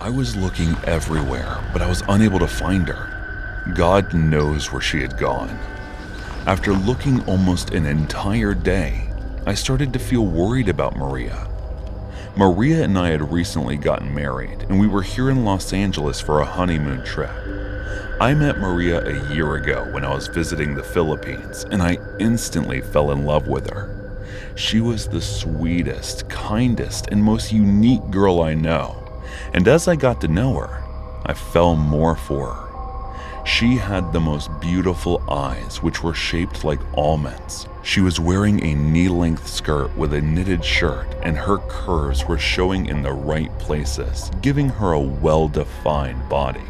I was looking everywhere, but I was unable to find her. God knows where she had gone. After looking almost an entire day, I started to feel worried about Maria. Maria and I had recently gotten married, and we were here in Los Angeles for a honeymoon trip. I met Maria a year ago when I was visiting the Philippines, and I instantly fell in love with her. She was the sweetest, kindest, and most unique girl I know, and as I got to know her, I fell more for her. She had the most beautiful eyes, which were shaped like almonds. She was wearing a knee-length skirt with a knitted shirt, and her curves were showing in the right places, giving her a well-defined body.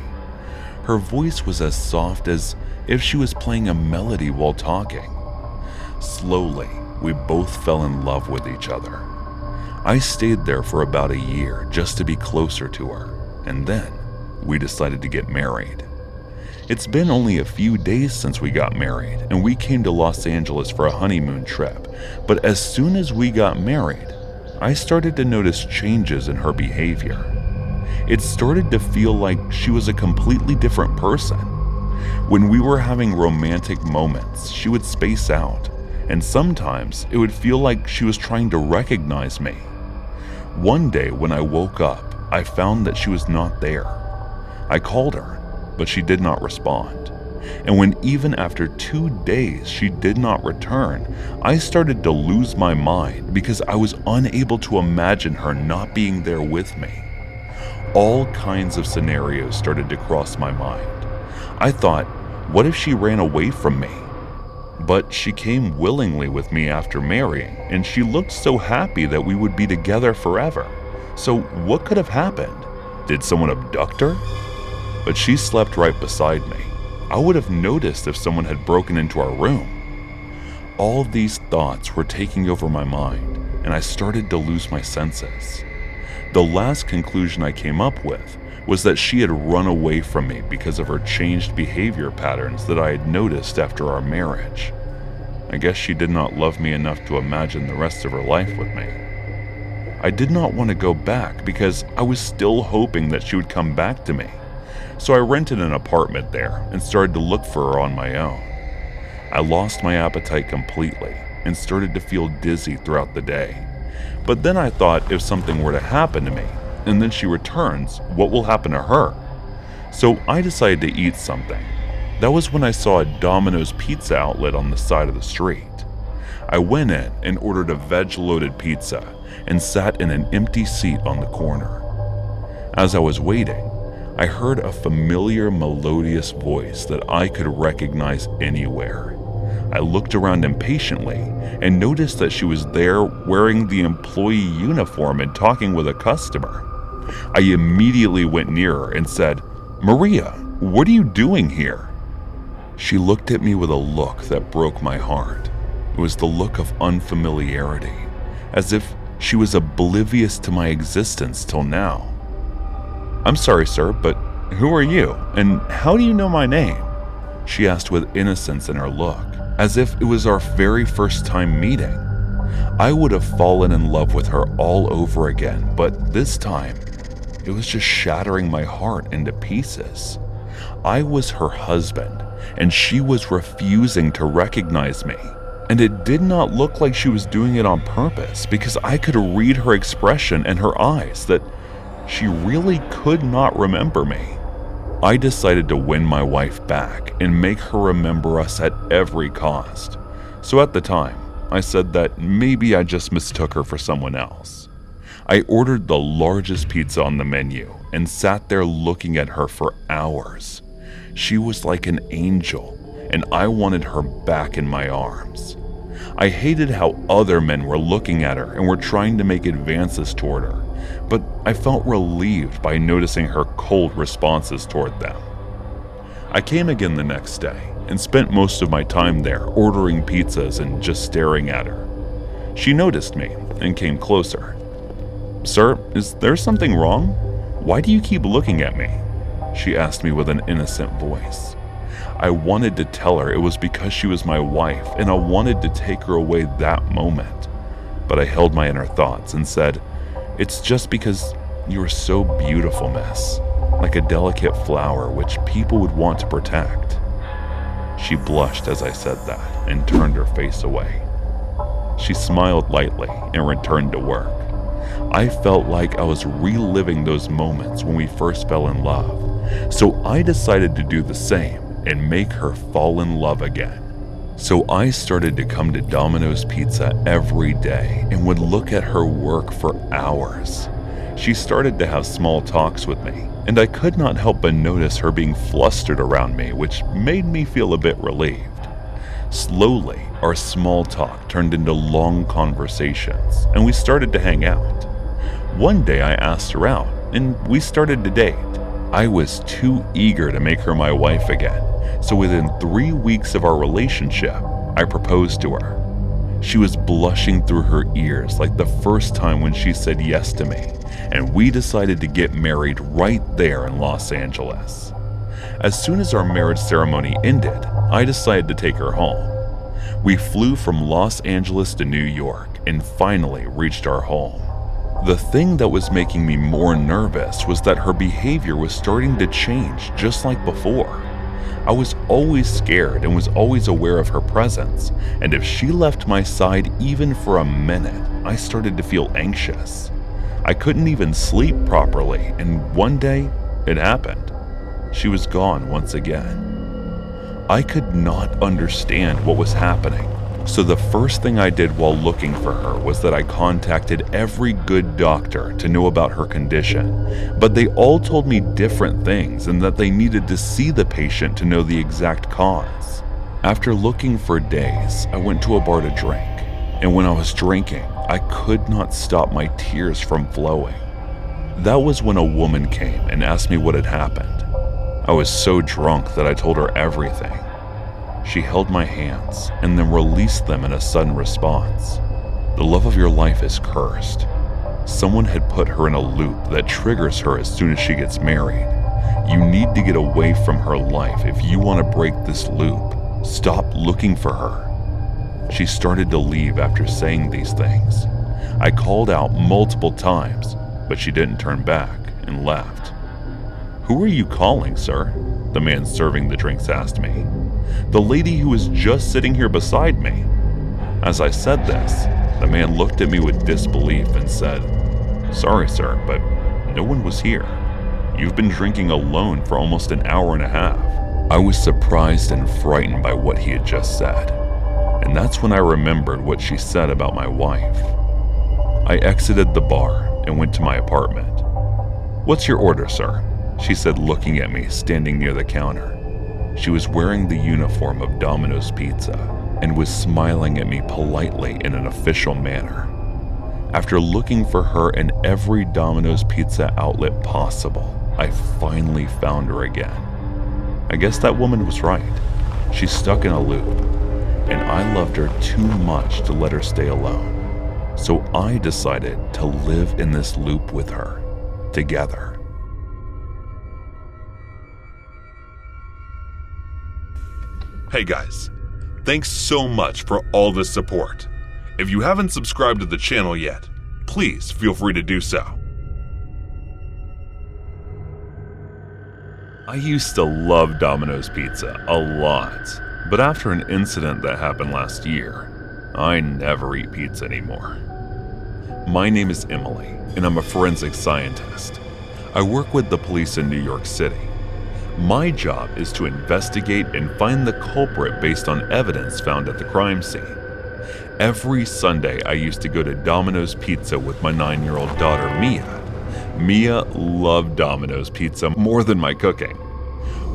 Her voice was as soft as if she was playing a melody while talking. Slowly, we both fell in love with each other. I stayed there for about a year just to be closer to her, and then we decided to get married. It's been only a few days since we got married, and we came to Los Angeles for a honeymoon trip, but as soon as we got married, I started to notice changes in her behavior. It started to feel like she was a completely different person. When we were having romantic moments, she would space out, and sometimes it would feel like she was trying to recognize me. One day when I woke up, I found that she was not there. I called her, but she did not respond. And when even after 2 days she did not return, I started to lose my mind because I was unable to imagine her not being there with me. All kinds of scenarios started to cross my mind. I thought, what if she ran away from me? But she came willingly with me after marrying, and she looked so happy that we would be together forever. So what could have happened? Did someone abduct her? But she slept right beside me. I would have noticed if someone had broken into our room. All of these thoughts were taking over my mind, and I started to lose my senses. The last conclusion I came up with was that she had run away from me because of her changed behavior patterns that I had noticed after our marriage. I guess she did not love me enough to imagine the rest of her life with me. I did not want to go back because I was still hoping that she would come back to me. So I rented an apartment there and started to look for her on my own. I lost my appetite completely and started to feel dizzy throughout the day. But then I thought, if something were to happen to me and then she returns, what will happen to her? So I decided to eat something. That was when I saw a Domino'S pizza outlet on the side of the street. I went in and ordered a veg-loaded pizza and sat in an empty seat on the corner. As I was waiting, I heard a familiar melodious voice that I could recognize anywhere. I looked around impatiently and noticed that she was there wearing the employee uniform and talking with a customer. I immediately went near her and said, "Maria, what are you doing here?" She looked at me with a look that broke my heart. It was the look of unfamiliarity, as if she was oblivious to my existence till now. "I'm sorry, sir, but who are you, and how do you know my name?" she asked with innocence in her look, as if it was our very first time meeting. I would have fallen in love with her all over again, but this time, it was just shattering my heart into pieces. I was her husband, and she was refusing to recognize me. And it did not look like she was doing it on purpose, because I could read her expression and her eyes that she really could not remember me. I decided to win my wife back and make her remember us at every cost. So at the time, I said that maybe I just mistook her for someone else. I ordered the largest pizza on the menu and sat there looking at her for hours. She was like an angel, and I wanted her back in my arms. I hated how other men were looking at her and were trying to make advances toward her, but I felt relieved by noticing her cold responses toward them. I came again the next day and spent most of my time there ordering pizzas and just staring at her. She noticed me and came closer. "Sir, is there something wrong? Why do you keep looking at me?" she asked me with an innocent voice. I wanted to tell her it was because she was my wife and I wanted to take her away that moment. But I held my inner thoughts and said, "It's just because "You are so beautiful, miss, like a delicate flower which people would want to protect." She blushed as I said that and turned her face away. She smiled lightly and returned to work. I felt like I was reliving those moments when we first fell in love, so I decided to do the same and make her fall in love again. So I started to come to Domino's Pizza every day and would look at her work for hours. She started to have small talks with me, and I could not help but notice her being flustered around me, which made me feel a bit relieved. Slowly, our small talk turned into long conversations, and we started to hang out. One day I asked her out, and we started to date. I was too eager to make her my wife again, so within 3 weeks of our relationship, I proposed to her. She was blushing through her ears like the first time when she said yes to me, and we decided to get married right there in Los Angeles. As soon as our marriage ceremony ended, I decided to take her home. We flew from Los Angeles to New York and finally reached our home. The thing that was making me more nervous was that her behavior was starting to change just like before. I was always scared and was always aware of her presence, and if she left my side even for a minute, I started to feel anxious. I couldn't even sleep properly, and one day, it happened. She was gone once again. I could not understand what was happening, so the first thing I did while looking for her was that I contacted every good doctor to know about her condition, but they all told me different things and that they needed to see the patient to know the exact cause. After looking for days, I went to a bar to drink, and when I was drinking, I could not stop my tears from flowing. That was when a woman came and asked me what had happened. I was so drunk that I told her everything. She held my hands and then released them in a sudden response. "The love of your life is cursed. Someone had put her in a loop that triggers her as soon as she gets married. You need to get away from her life if you want to break this loop. Stop looking for her." She started to leave after saying these things. I called out multiple times, but she didn't turn back and left. "Who are you calling, sir?" the man serving the drinks asked me. "The lady who was just sitting here beside me." As I said this, the man looked at me with disbelief and said, "Sorry, sir, but no one was here. You've been drinking alone for almost an hour and a half." I was surprised and frightened by what he had just said, and that's when I remembered what she said about my wife. I exited the bar and went to my apartment. "What's your order, sir?" she said, looking at me standing near the counter. She was wearing the uniform of Domino's Pizza and was smiling at me politely in an official manner. After looking for her in every Domino's Pizza outlet possible, I finally found her again. I guess that woman was right. She's stuck in a loop, and I loved her too much to let her stay alone. So I decided to live in this loop with her, together. Hey guys, thanks so much for all the support. If you haven't subscribed to the channel yet, please feel free to do so. I used to love Domino's Pizza a lot, but after an incident that happened last year, I never eat pizza anymore. My name is Emily, and I'm a forensic scientist. I work with the police in New York City. My job is to investigate and find the culprit based on evidence found at the crime scene. Every Sunday, I used to go to Domino's Pizza with my 9-year-old daughter, Mia. Mia loved Domino's Pizza more than my cooking.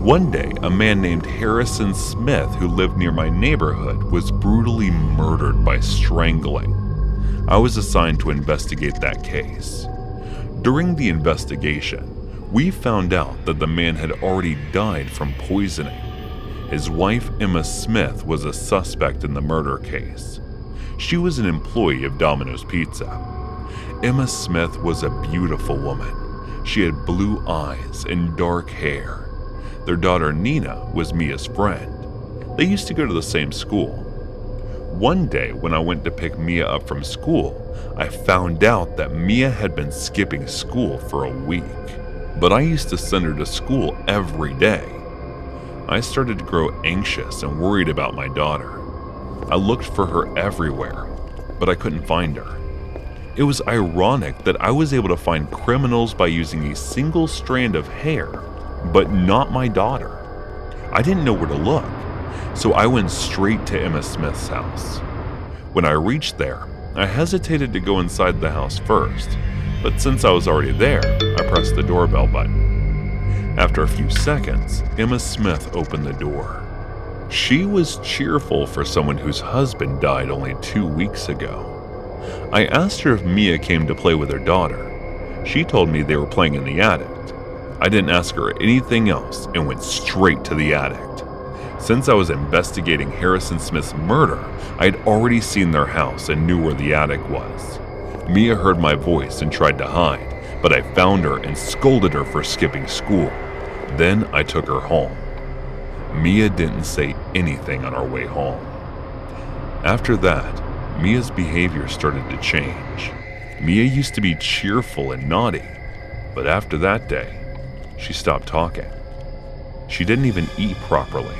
One day, a man named Harrison Smith, who lived near my neighborhood, was brutally murdered by strangling. I was assigned to investigate that case. During the investigation, we found out that the man had already died from poisoning. His wife, Emma Smith, was a suspect in the murder case. She was an employee of Domino's Pizza. Emma Smith was a beautiful woman. She had blue eyes and dark hair. Their daughter Nina was Mia's friend. They used to go to the same school. One day when I went to pick Mia up from school, I found out that Mia had been skipping school for a week. But I used to send her to school every day. I started to grow anxious and worried about my daughter. I looked for her everywhere, but I couldn't find her. It was ironic that I was able to find criminals by using a single strand of hair, but not my daughter. I didn't know where to look, so I went straight to Emma Smith's house. When I reached there, I hesitated to go inside the house first, but since I was already there, I pressed the doorbell button. After a few seconds, Emma Smith opened the door. She was cheerful for someone whose husband died only 2 weeks ago. I asked her if Mia came to play with her daughter. She told me they were playing in the attic. I didn't ask her anything else and went straight to the attic. Since I was investigating Harrison Smith's murder, I had already seen their house and knew where the attic was. Mia heard my voice and tried to hide, but I found her and scolded her for skipping school. Then I took her home. Mia didn't say anything on our way home. After that, Mia's behavior started to change. Mia used to be cheerful and naughty, but after that day, she stopped talking. She didn't even eat properly.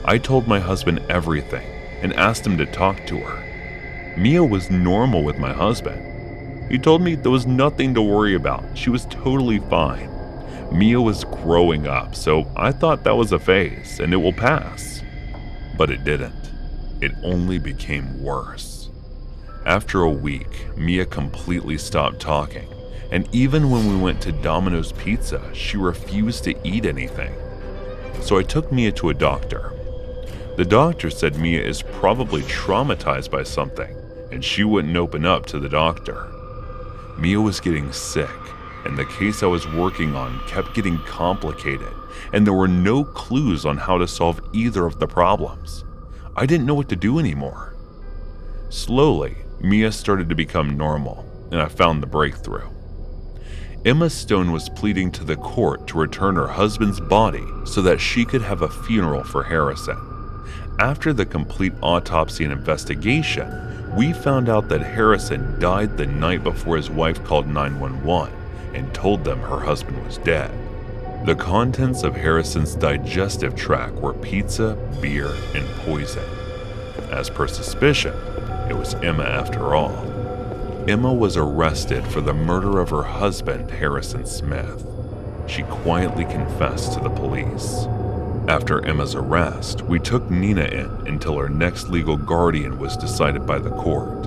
I told my husband everything and asked him to talk to her. Mia was normal with my husband. He told me there was nothing to worry about. She was totally fine. Mia was growing up, so I thought that was a phase and it will pass. But it didn't. It only became worse. After a week, Mia completely stopped talking, and even when we went to Domino'S Pizza, she refused to eat anything. So I took Mia to a doctor. The doctor said Mia is probably traumatized by something, and she wouldn't open up to the doctor. Mia was getting sick, and the case I was working on kept getting complicated, and there were no clues on how to solve either of the problems. I didn't know what to do anymore. Slowly, Mia started to become normal, and I found the breakthrough. Emma Stone was pleading to the court to return her husband's body so that she could have a funeral for Harrison. After the complete autopsy and investigation, we found out that Harrison died the night before his wife called 911 and told them her husband was dead. The contents of Harrison's digestive tract were pizza, beer, and poison. As per suspicion, it was Emma after all. Emma was arrested for the murder of her husband, Harrison Smith. She quietly confessed to the police. After Emma's arrest, we took Nina in until her next legal guardian was decided by the court.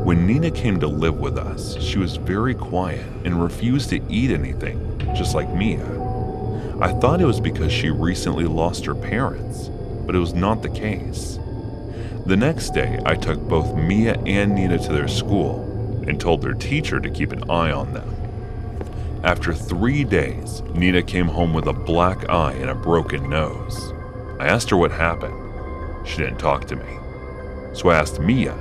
When Nina came to live with us, she was very quiet and refused to eat anything, just like Mia. I thought it was because she recently lost her parents, but it was not the case. The next day, I took both Mia and Nina to their school and told their teacher to keep an eye on them. After 3 days, Nina came home with a black eye and a broken nose. I asked her what happened. She didn't talk to me. So I asked Mia,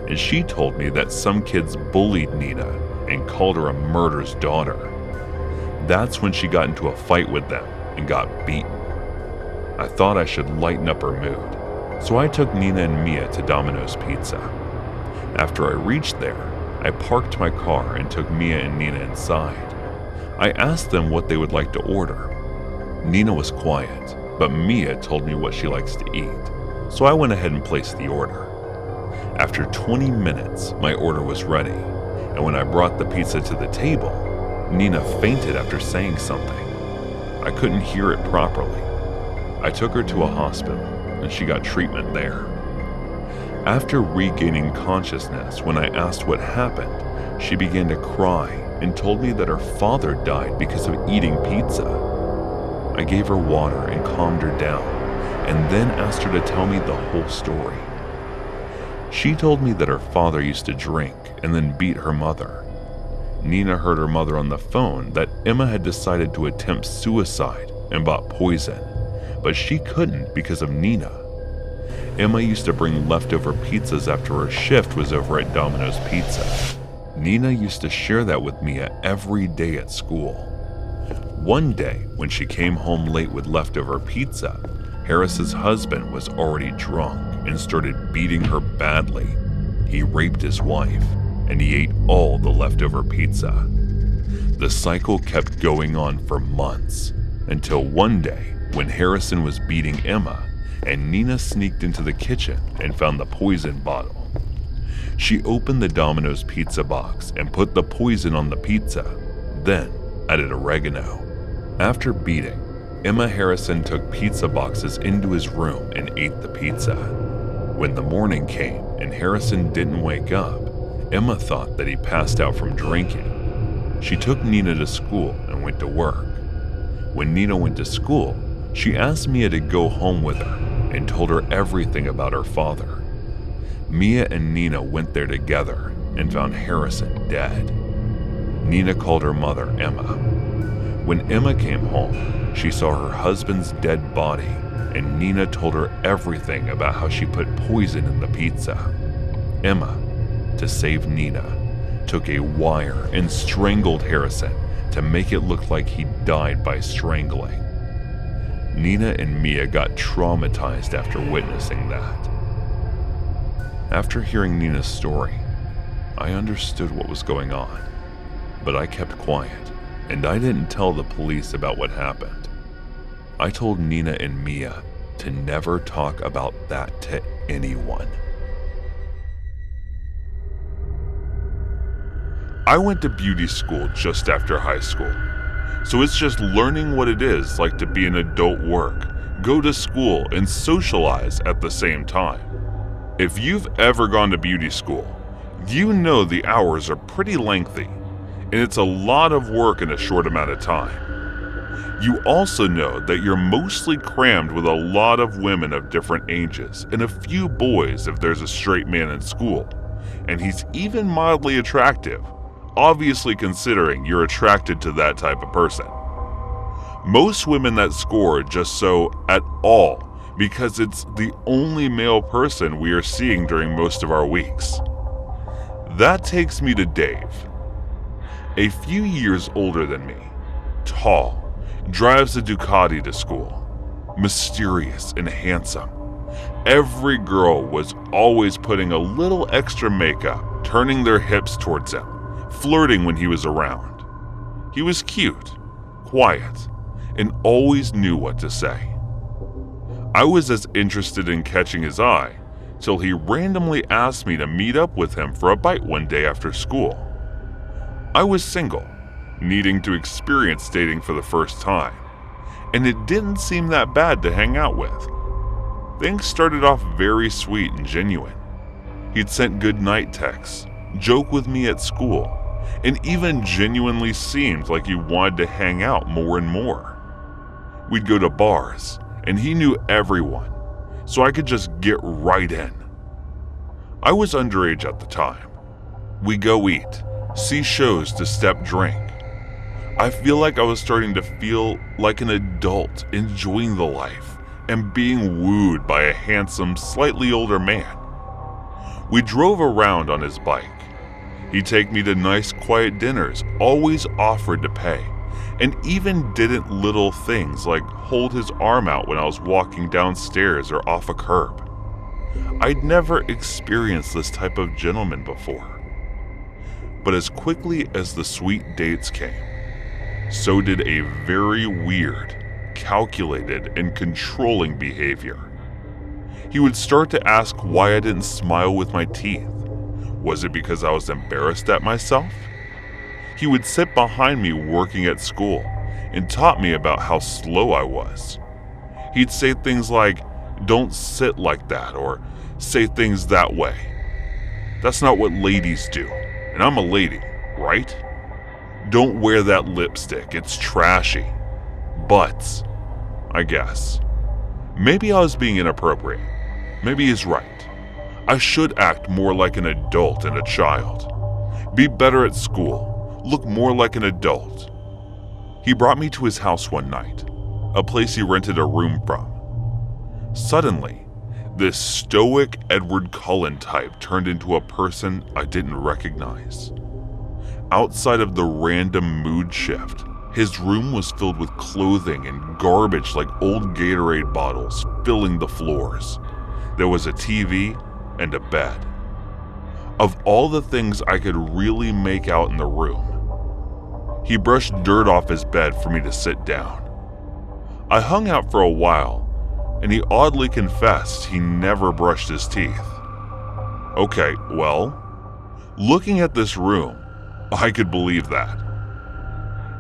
and she told me that some kids bullied Nina and called her a murder's daughter. That's when she got into a fight with them and got beaten. I thought I should lighten up her mood, so I took Nina and Mia to Domino'S Pizza. After I reached there, I parked my car and took Mia and Nina inside. I asked them what they would like to order. Nina was quiet, but Mia told me what she likes to eat, so I went ahead and placed the order. After 20 minutes, my order was ready, and when I brought the pizza to the table, Nina fainted after saying something. I couldn't hear it properly. I took her to a hospital, and she got treatment there. After regaining consciousness, when I asked what happened, she began to cry and told me that her father died because of eating pizza. I gave her water and calmed her down, and then asked her to tell me the whole story. She told me that her father used to drink and then beat her mother. Nina heard her mother on the phone that Emma had decided to attempt suicide and bought poison, but she couldn't because of Nina. Emma used to bring leftover pizzas after her shift was over at Domino'S Pizza. Nina used to share that with Mia every day at school. One day, when she came home late with leftover pizza, Harris's husband was already drunk and started beating her badly. He raped his wife, and he ate all the leftover pizza. The cycle kept going on for months, until one day when Harrison was beating Emma, and Nina sneaked into the kitchen and found the poison bottle. She opened the Domino'S pizza box and put the poison on the pizza, then added oregano. After beating, Emma Harrison took pizza boxes into his room and ate the pizza. When the morning came and Harrison didn't wake up, Emma thought that he passed out from drinking. She took Nina to school and went to work. When Nina went to school, she asked Mia to go home with her and told her everything about her father. Mia and Nina went there together and found Harrison dead. Nina called her mother Emma. When Emma came home, she saw her husband's dead body, and Nina told her everything about how she put poison in the pizza. Emma, to save Nina, took a wire and strangled Harrison to make it look like he died by strangling. Nina and Mia got traumatized after witnessing that. After hearing Nina's story, I understood what was going on, but I kept quiet, and I didn't tell the police about what happened. I told Nina and Mia to never talk about that to anyone. I went to beauty school just after high school, so it's just learning what it is like to be an adult, work, go to school, and socialize at the same time. If you've ever gone to beauty school, you know the hours are pretty lengthy, and it's a lot of work in a short amount of time. You also know that you're mostly crammed with a lot of women of different ages and a few boys if there's a straight man in school, and he's even mildly attractive, obviously considering you're attracted to that type of person. Most women that score just so at all because it's the only male person we are seeing during most of our weeks. That takes me to Dave. A few years older than me, tall, drives a Ducati to school, mysterious and handsome. Every girl was always putting a little extra makeup, turning their hips towards him, flirting when he was around. He was cute, quiet, and always knew what to say. I was as interested in catching his eye till he randomly asked me to meet up with him for a bite one day after school. I was single, needing to experience dating for the first time, and it didn't seem that bad to hang out with. Things started off very sweet and genuine. He'd sent good night texts, joke with me at school, and even genuinely seemed like he wanted to hang out more and more. We'd go to bars, and he knew everyone, so I could just get right in. I was underage at the time. We go eat, see shows to step drink. I feel like I was starting to feel like an adult enjoying the life and being wooed by a handsome, slightly older man. We drove around on his bike. He'd take me to nice, quiet dinners, always offered to pay, and even didn't little things like hold his arm out when I was walking downstairs or off a curb. I'd never experienced this type of gentleman before. But as quickly as the sweet dates came, so did a very weird, calculated, and controlling behavior. He would start to ask why I didn't smile with my teeth. Was it because I was embarrassed at myself? He would sit behind me working at school and taught me about how slow I was. He'd say things like, "Don't sit like that," or "Say things that way. That's not what ladies do, and I'm a lady, right? Don't wear that lipstick, it's trashy." Butts, I guess. Maybe I was being inappropriate. Maybe he's right. I should act more like an adult and a child. Be better at school. Look more like an adult. He brought me to his house one night, a place he rented a room from. Suddenly, this stoic Edward Cullen type turned into a person I didn't recognize. Outside of the random mood shift, his room was filled with clothing and garbage like old Gatorade bottles filling the floors. There was a TV and a bed. Of all the things I could really make out in the room, he brushed dirt off his bed for me to sit down. I hung out for a while, and he oddly confessed he never brushed his teeth. Okay, well, looking at this room, I could believe that.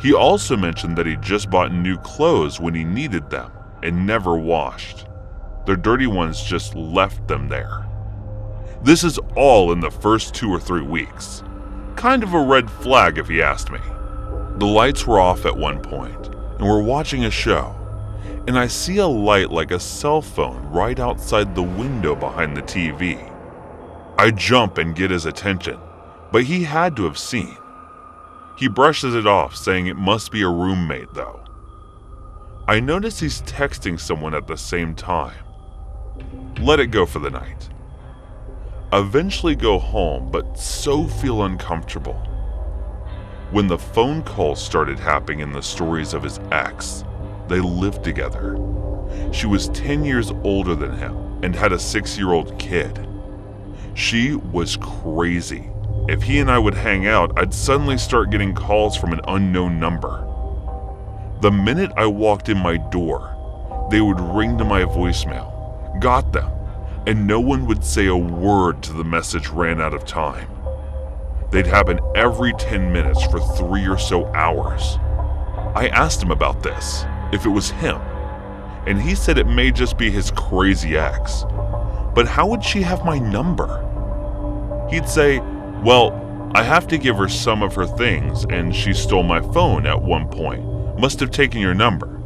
He also mentioned that he just bought new clothes when he needed them and never washed. The dirty ones just left them there. This is all in the first 2 or 3 weeks. Kind of a red flag if you asked me. The lights were off at one point, and we're watching a show, and I see a light like a cell phone right outside the window behind the TV. I jump and get his attention, but he had to have seen. He brushes it off, saying it must be a roommate though. I notice he's texting someone at the same time. Let it go for the night. Eventually go home, but so feel uncomfortable. When the phone calls started happening in the stories of his ex, they lived together. She was 10 years older than him and had a 6-year-old kid. She was crazy. If he and I would hang out, I'd suddenly start getting calls from an unknown number. The minute I walked in my door, they would ring to my voicemail. Got them, and no one would say a word till the message ran out of time. They'd happen every 10 minutes for 3 or so hours. I asked him about this, if it was him, and he said it may just be his crazy ex. But how would she have my number? He'd say, well, I have to give her some of her things, and she stole my phone at one point. Must have taken your number.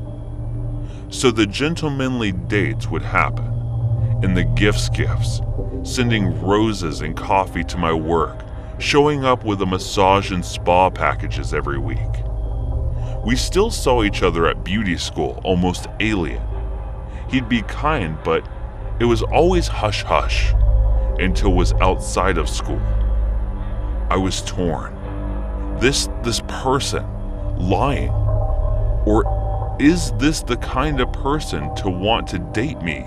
So the gentlemanly dates would happen, and the gifts, sending roses and coffee to my work, showing up with a massage and spa packages every week. We still saw each other at beauty school, almost alien. He'd be kind, but it was always hush-hush until it was outside of school. I was torn. This person lying? Or is this the kind of person to want to date me?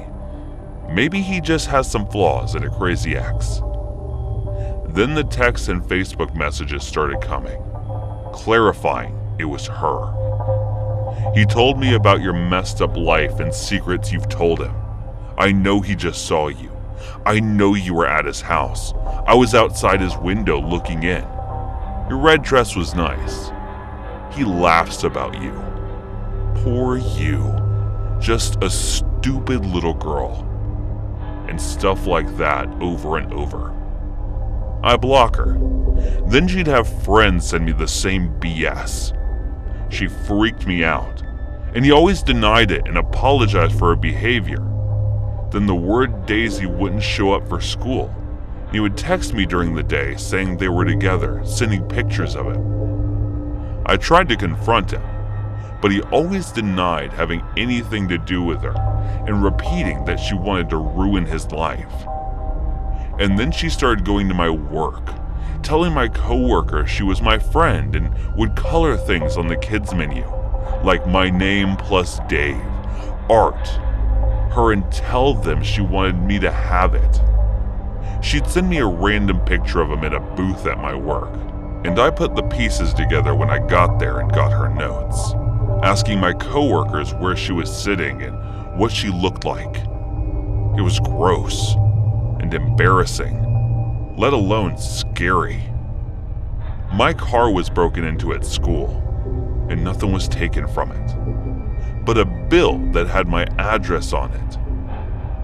Maybe he just has some flaws and a crazy ex. Then the texts and Facebook messages started coming, clarifying it was her. He told me about your messed up life and secrets you've told him. I know he just saw you. I know you were at his house. I was outside his window looking in. Your red dress was nice. He laughs about you. Poor you. Just a stupid little girl. And stuff like that over and over. I block her. Then she'd have friends send me the same BS. She freaked me out, and he always denied it and apologized for her behavior. Then the word Daisy wouldn't show up for school. He would text me during the day saying they were together, sending pictures of it. I tried to confront him, but he always denied having anything to do with her and repeating that she wanted to ruin his life. And then she started going to my work, telling my coworker she was my friend and would color things on the kids menu, like my name plus Dave, art, her, and tell them she wanted me to have it. She'd send me a random picture of him at a booth at my work, and I put the pieces together when I got there and got her notes, asking my coworkers where she was sitting and what she looked like. It was gross and embarrassing, let alone scary. My car was broken into at school, and nothing was taken from it, but a bill that had my address on it.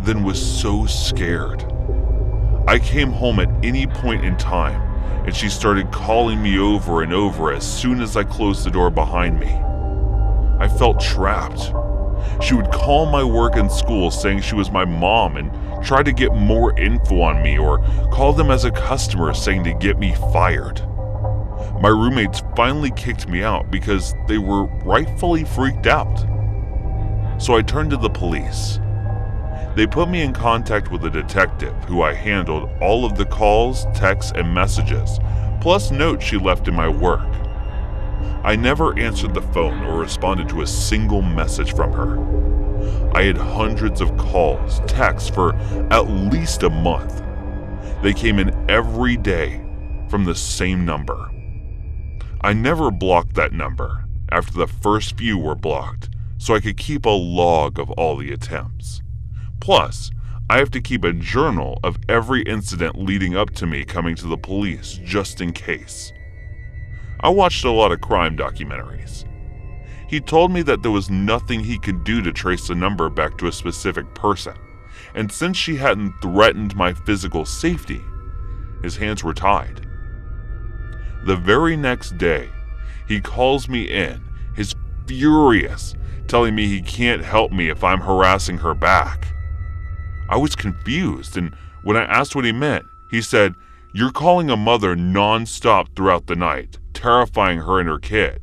Then was so scared. I came home at any point in time, and she started calling me over and over as soon as I closed the door behind me. I felt trapped. She would call my work and school saying she was my mom and try to get more info on me, or call them as a customer saying to get me fired. My roommates finally kicked me out because they were rightfully freaked out. So I turned to the police. They put me in contact with a detective who I handled all of the calls, texts, and messages, plus notes she left in my work. I never answered the phone or responded to a single message from her. I had hundreds of calls, texts for at least a month. They came in every day from the same number. I never blocked that number after the first few were blocked, so I could keep a log of all the attempts. Plus, I have to keep a journal of every incident leading up to me coming to the police just in case. I watched a lot of crime documentaries. He told me that there was nothing he could do to trace the number back to a specific person, and since she hadn't threatened my physical safety, his hands were tied. The very next day, he calls me in, he's furious, telling me he can't help me if I'm harassing her back. I was confused, and when I asked what he meant, he said, "You're calling a mother non-stop throughout the night, terrifying her and her kid."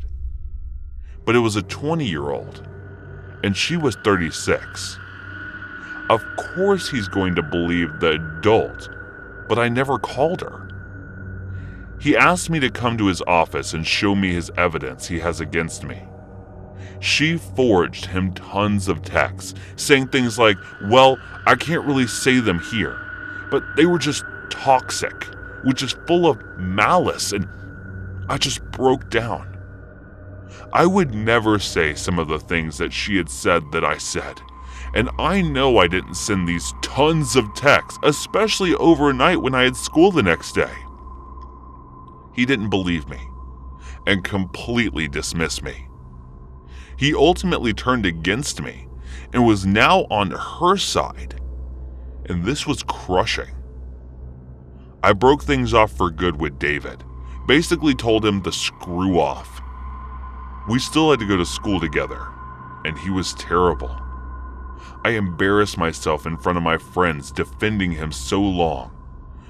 But it was a 20-year-old, and she was 36. Of course he's going to believe the adult, but I never called her. He asked me to come to his office and show me his evidence he has against me. She forged him tons of texts, saying things like, "Well, I can't really say them here, but they were just toxic," which is full of malice, and I just broke down. I would never say some of the things that she had said that I said, and I know I didn't send these tons of texts, especially overnight when I had school the next day. He didn't believe me and completely dismissed me. He ultimately turned against me and was now on her side, and this was crushing. I broke things off for good with David, basically told him to screw off. We still had to go to school together, and he was terrible. I embarrassed myself in front of my friends defending him so long.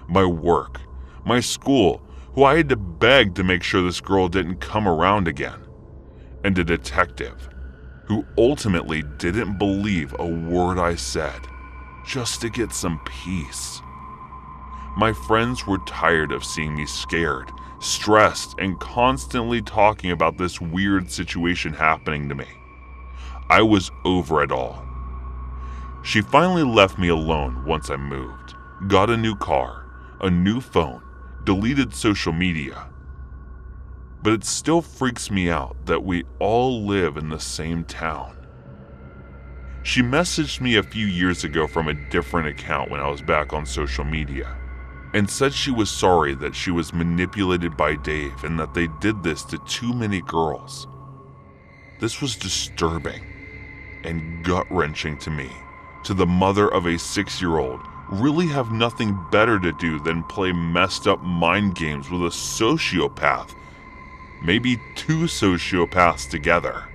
My work, my school, who I had to beg to make sure this girl didn't come around again, and a detective who ultimately didn't believe a word I said just to get some peace. My friends were tired of seeing me scared, stressed, and constantly talking about this weird situation happening to me. I was over it all. She finally left me alone once I moved, got a new car, a new phone, deleted social media. But it still freaks me out that we all live in the same town. She messaged me a few years ago from a different account when I was back on social media, and said she was sorry that she was manipulated by Dave and that they did this to too many girls. This was disturbing and gut-wrenching to me, to the mother of a 6-year-old, really have nothing better to do than play messed up mind games with a sociopath, maybe two sociopaths together.